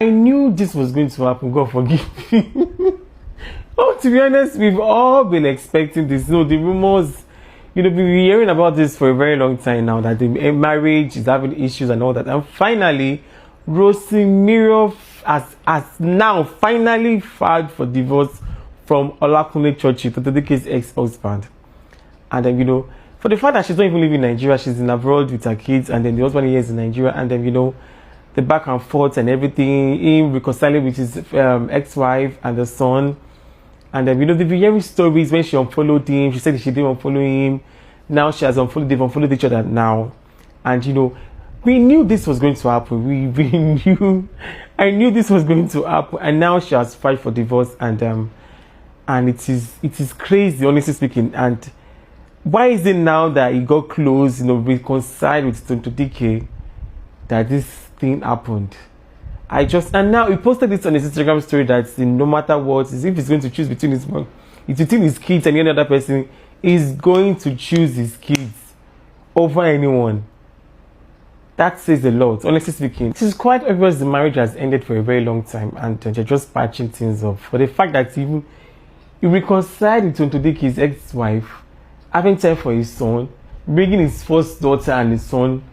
I knew this was going to happen. God forgive me. Oh, to be honest, we've all been expecting this. No, the rumors, we've been hearing about this for a very long time now, that the marriage is having issues and all that. And finally, Rossy has now finally filed for divorce from Churchill, Dikeh's ex-husband. And then, for the fact that she's not even living in Nigeria, she's in abroad with her kids, and then the husband here is in Nigeria, and then, the back and forth and everything, him reconciling with his ex-wife and the son. And then, they've been hearing stories when she unfollowed him. She said she didn't unfollow him. Now she has unfollowed, they've unfollowed each other now. And, we knew this was going to happen. I knew this was going to happen. And now she has filed for divorce. And it is crazy, honestly speaking. And why is it now that he got close, reconciled with Tontoh Dikeh, that this thing happened? And now he posted this on his Instagram story that no matter what, if he's going to choose between his kids and any other person, he's going to choose his kids over anyone. That says a lot, honestly speaking. It is quite obvious the marriage has ended for a very long time, and they're just patching things up. For the fact that he reconciled with Tontoh Dikeh's ex-wife, having time for his son, bringing his first daughter and his son,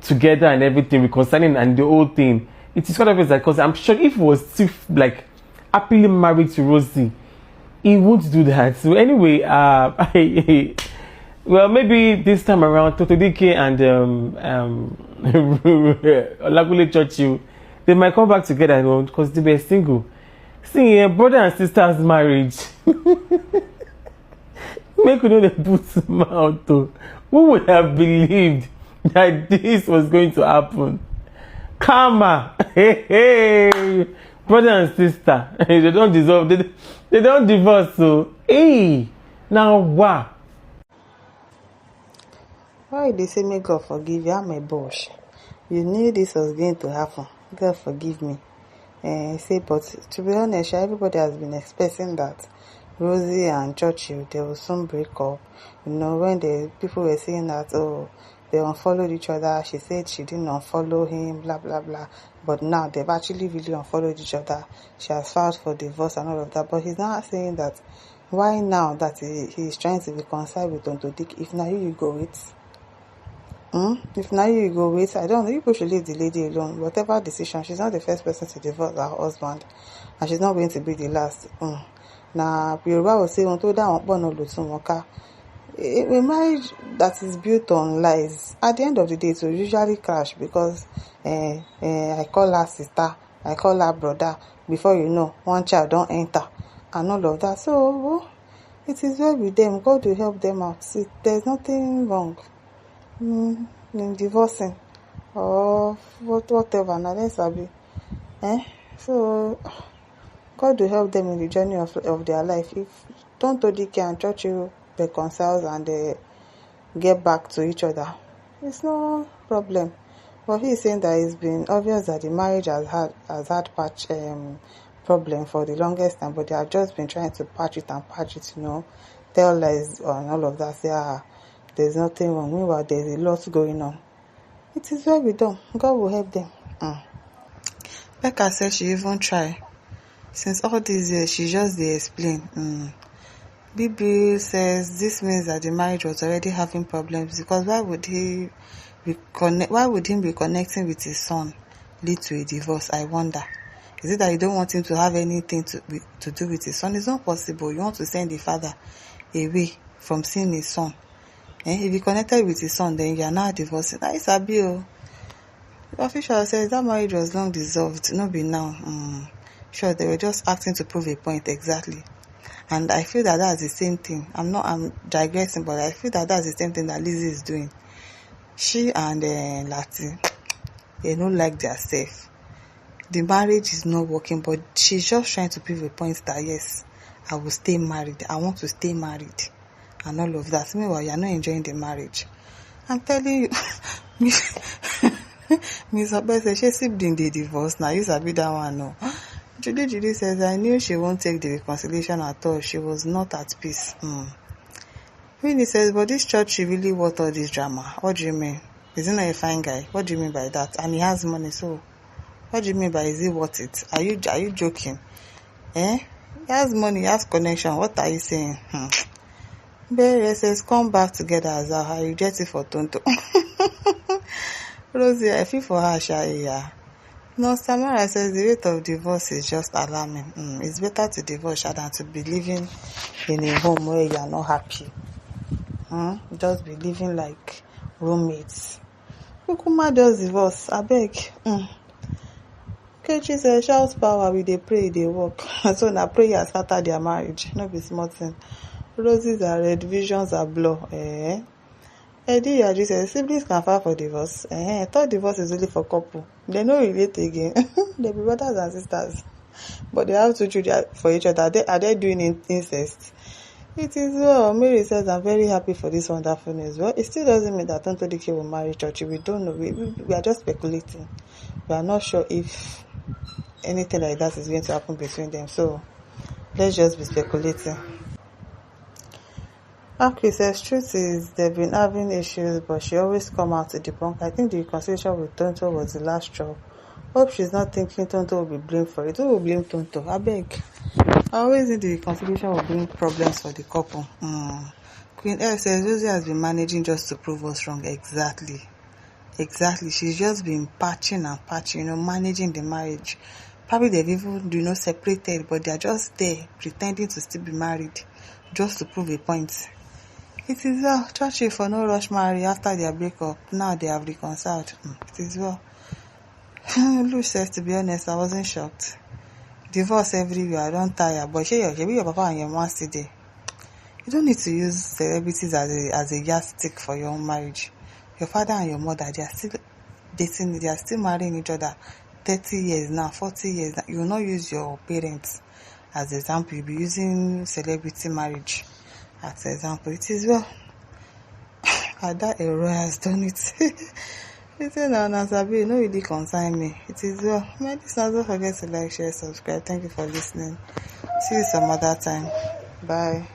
together and everything, reconciling and the whole thing. It is quite obvious that, because I'm sure if he was still happily married to Rossy, he won't do that. So anyway, well, maybe this time around, Tontoh Dikeh and Churchill, they might come back together, because they were single. See, a brother and sister's marriage. Make you know the put mouth though. Who would have believed that this was going to happen? Karma. Hey, brother and sister. They don't dissolve. They don't divorce. So, hey, now what? Why they say, may God forgive you? I'm a boss. You knew this was going to happen. God forgive me. But to be honest, everybody has been expecting that Rossy and Churchill, they will soon break up. When the people were saying that, they unfollowed each other, she said she didn't unfollow him, blah, blah, blah. But now they've actually really unfollowed each other. She has filed for divorce and all of that. But he's not saying that, why now that he's trying to reconcile with Tontoh Dikeh, if now you go with? If now you go with, I don't know, you should leave the lady alone. Whatever decision, she's not the first person to divorce her husband. And she's not going to be the last. Now, Yoruba will say, a marriage that is built on lies, at the end of the day, it will usually crash, because I call her sister, I call her brother, before you know, one child don't enter, and all of that. So, it is well with them. God will help them out. See, there's nothing wrong in divorcing, or whatever, now let's be. So, God will help them in the journey of their life. If Tontoh Dikeh and Churchill reconciles and they get back to each other, it's no problem. But he's saying that it's been obvious that the marriage has had patch problem for the longest time, but they have just been trying to patch it, tell lies and all of that. There's nothing wrong. Meanwhile, there's a lot going on. It is well with them. God will help them. Like I said, she even try. Since all these years, she just they explain. Bibi says this means that the marriage was already having problems, because why would him reconnecting with his son lead to a divorce? I wonder. Is it that you don't want him to have anything to do with his son? It's not possible. You want to send the father away from seeing his son. If he connected with his son, then you are now divorcing. That is a bill. The official says that marriage was long dissolved. No be now. Sure, they were just acting to prove a point exactly. And I feel that that's the same thing. I'm digressing, but I feel that that's the same thing that Lizzie is doing. She and Lati, they don't like themselves. The marriage is not working, but she's just trying to prove a point that yes, I will stay married. I want to stay married. And all of that. Meanwhile, you're not enjoying the marriage. I'm telling you, Miss Abel says she sibling the divorce. Now you sabi that one, no. Judy says, I knew she won't take the reconciliation at all. She was not at peace. Winnie says, but this church, she really want all this drama. What do you mean? Is he not a fine guy? What do you mean by that? And he has money, so What do you mean by is it worth it? Are you joking? He has money, he has connection. What are you saying? Barry says, come back together as I reject it for Tontoh. Rossy, I feel for her, Shaya. No, Samara says the rate of divorce is just alarming. It's better to divorce than to be living in a home where you are not happy. Just be living like roommates. Kukuma just divorce, I beg. Kechi says, shout power, we dey pray, they work. So na prayer scatter their marriage. No be small thing. Roses are red, visions are blue. Eddie Yaji says, siblings can file for divorce. Third divorce is only for couple. They no relate again. They be brothers and sisters. But they have 2 children for each other. Are they doing incest? It is well. Mary says, I'm very happy for this wonderful news. Well, it still doesn't mean that Tontoh Dikeh will marry Churchill. We don't know. We are just speculating. We are not sure if anything like that is going to happen between them. So, let's just be speculating. Aki says, truth is, they've been having issues, but she always come out to debunk. I think the reconciliation with Tontoh was the last straw. Hope she's not thinking Tontoh will be blamed for it. Who will blame Tontoh? I beg. I always think the reconciliation will bring problems for the couple. Queen L says, Rosie has been managing just to prove us wrong. Exactly. She's just been patching, managing the marriage. Probably they've even, separated, but they're just there, pretending to still be married, just to prove a point. It is well. Churchill for no rush marry after their breakup. Now they have reconciled. It is well. Luke says, to be honest, I wasn't shocked. Divorce everywhere, I don't tire. But your papa and your mom still there. You don't need to use celebrities as a yardstick for your own marriage. Your father and your mother, they are still dating, they are still marrying each other 30 years now, 40 years now. You will not use your parents as example. You'll be using celebrity marriage as example. It is well. Ada Ero has done it. It's now Nasabi, no really concern me. It is well. My listeners, don't forget to like, share, subscribe. Thank you for listening. See you some other time. Bye.